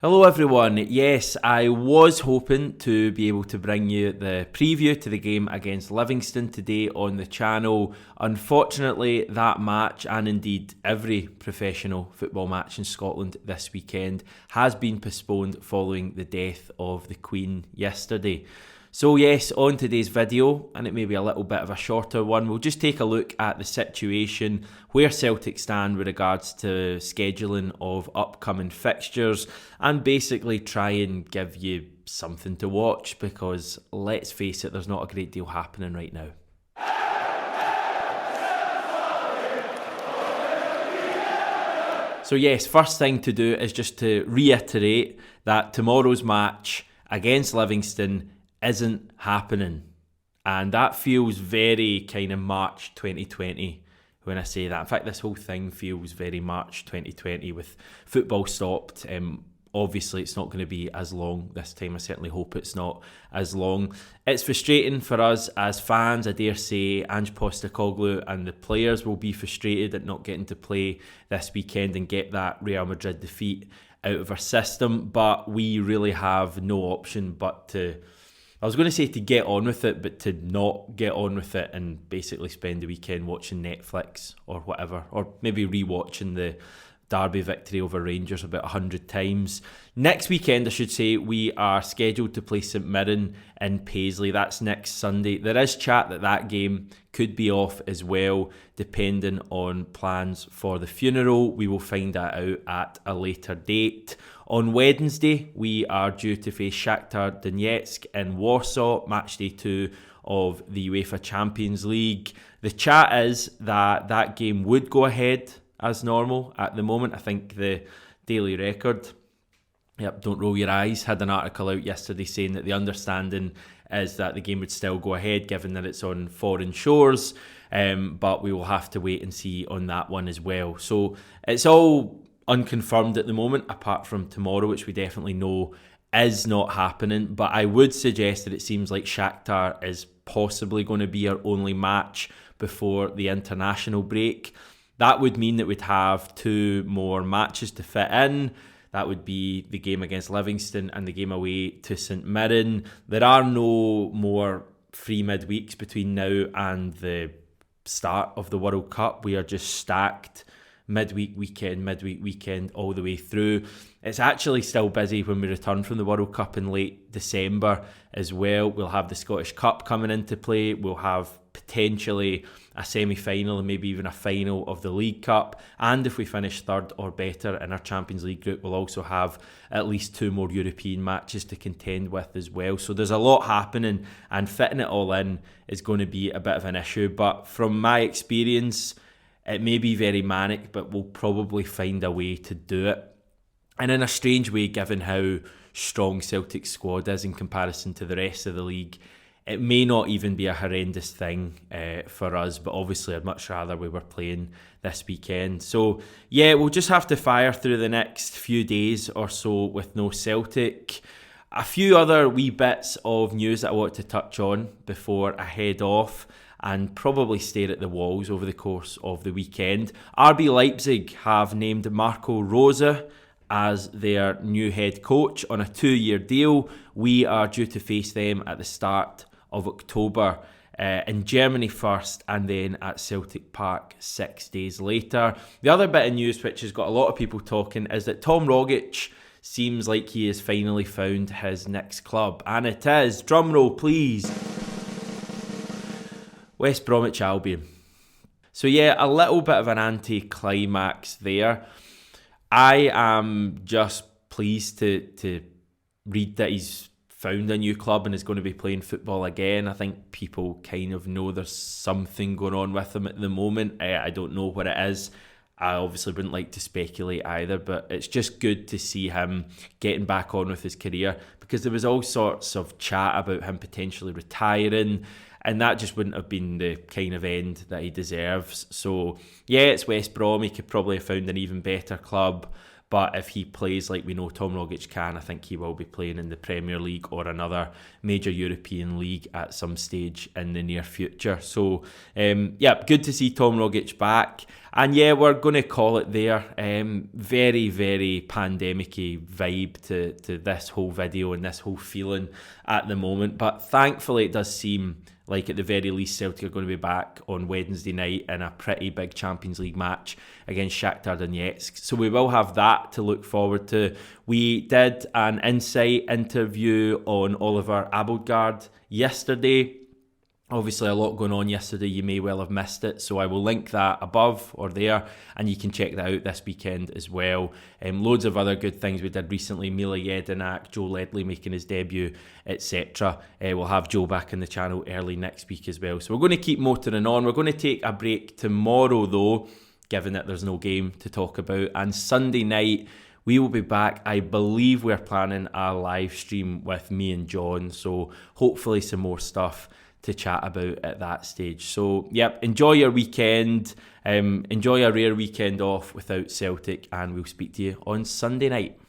Hello everyone, yes, I was hoping to be able to bring you the preview to the game against Livingston today on the channel. Unfortunately, that match, and indeed every professional football match in Scotland this weekend, has been postponed following the death of the Queen yesterday. So yes, on today's video, and it may be a little bit of a shorter one, we'll just take a look at the situation, where Celtic stand with regards to scheduling of upcoming fixtures, and basically try and give you something to watch, because let's face it, there's not a great deal happening right now. So yes, first thing to do is just to reiterate that tomorrow's match against Livingston isn't happening, and that feels very kind of March 2020 when I say that. In fact, this whole thing feels very March 2020 with football stopped. Obviously it's not going to be as long this time. I certainly hope it's not as long. It's frustrating for us as fans. I dare say Ange Postecoglou and the players will be frustrated at not getting to play this weekend and get that Real Madrid defeat out of our system, but we really have no option but to, I was going to say to get on with it, but to not get on with it and basically spend the weekend watching Netflix or whatever, or maybe rewatching the Derby victory over Rangers about 100 times. Next weekend, I should say, we are scheduled to play St Mirren in Paisley. That's next Sunday. There is chat that game could be off as well, depending on plans for the funeral. We will find that out at a later date. On Wednesday, we are due to face Shakhtar Donetsk in Warsaw, match day 2 of the UEFA Champions League. The chat is that game would go ahead as normal at the moment. I think the Daily Record, don't roll your eyes, had an article out yesterday saying that the understanding is that the game would still go ahead given that it's on foreign shores, but we will have to wait and see on that one as well. So it's all unconfirmed at the moment, apart from tomorrow, which we definitely know is not happening. But I would suggest that it seems like Shakhtar is possibly going to be our only match before the international break. That would mean that we'd have 2 more matches to fit in. That would be the game against Livingston and the game away to St Mirren. There are no more free midweeks between now and the start of the World Cup. We are just stacked midweek weekend all the way through. It's actually still busy when we return from the World Cup in late December as well. We'll have the Scottish Cup coming into play. We'll have potentially a semi-final and maybe even a final of the League Cup. And if we finish third or better in our Champions League group, we'll also have at least 2 more European matches to contend with as well. So there's a lot happening, and fitting it all in is going to be a bit of an issue. But from my experience, it may be very manic, but we'll probably find a way to do it. And in a strange way, given how strong Celtic's squad is in comparison to the rest of the league, it may not even be a horrendous thing for us, but obviously I'd much rather we were playing this weekend. So yeah, we'll just have to fire through the next few days or so with no Celtic. A few other wee bits of news that I want to touch on before I head off and probably stare at the walls over the course of the weekend. RB Leipzig have named Marco Rose as their new head coach on a 2-year deal. We are due to face them at the start of October in Germany first, and then at Celtic Park 6 days later. The other bit of news which has got a lot of people talking is that Tom Rogic seems like he has finally found his next club, and it is, drumroll please, West Bromwich Albion. So yeah, a little bit of an anti-climax there. I am just pleased to read that he's found a new club and is going to be playing football again. I think people kind of know there's something going on with him at the moment. I don't know what it is. I obviously wouldn't like to speculate either, but it's just good to see him getting back on with his career, because there was all sorts of chat about him potentially retiring, and that just wouldn't have been the kind of end that he deserves. So yeah, it's West Brom. He could probably have found an even better club, but if he plays like we know Tom Rogic can, I think he will be playing in the Premier League or another major European league at some stage in the near future. So good to see Tom Rogic back. And yeah, we're going to call it there. Very, very pandemic-y vibe to this whole video and this whole feeling at the moment. But thankfully it does seem like at the very least Celtic are going to be back on Wednesday night in a pretty big Champions League match against Shakhtar Donetsk. So we will have that to look forward to. We did an insight interview on Oliver Abildgaard yesterday. Obviously a lot going on yesterday, you may well have missed it, so I will link that above or there, and you can check that out this weekend as well. Loads of other good things we did recently, Mila Jedinak, Joe Ledley making his debut, etc. We'll have Joe back on the channel early next week as well. So we're going to keep motoring on. We're going to take a break tomorrow though, given that there's no game to talk about, and Sunday night we will be back. I believe we're planning a live stream with me and John, so hopefully some more stuff to chat about at that stage. So enjoy your weekend, enjoy a rare weekend off without Celtic, and we'll speak to you on Sunday night.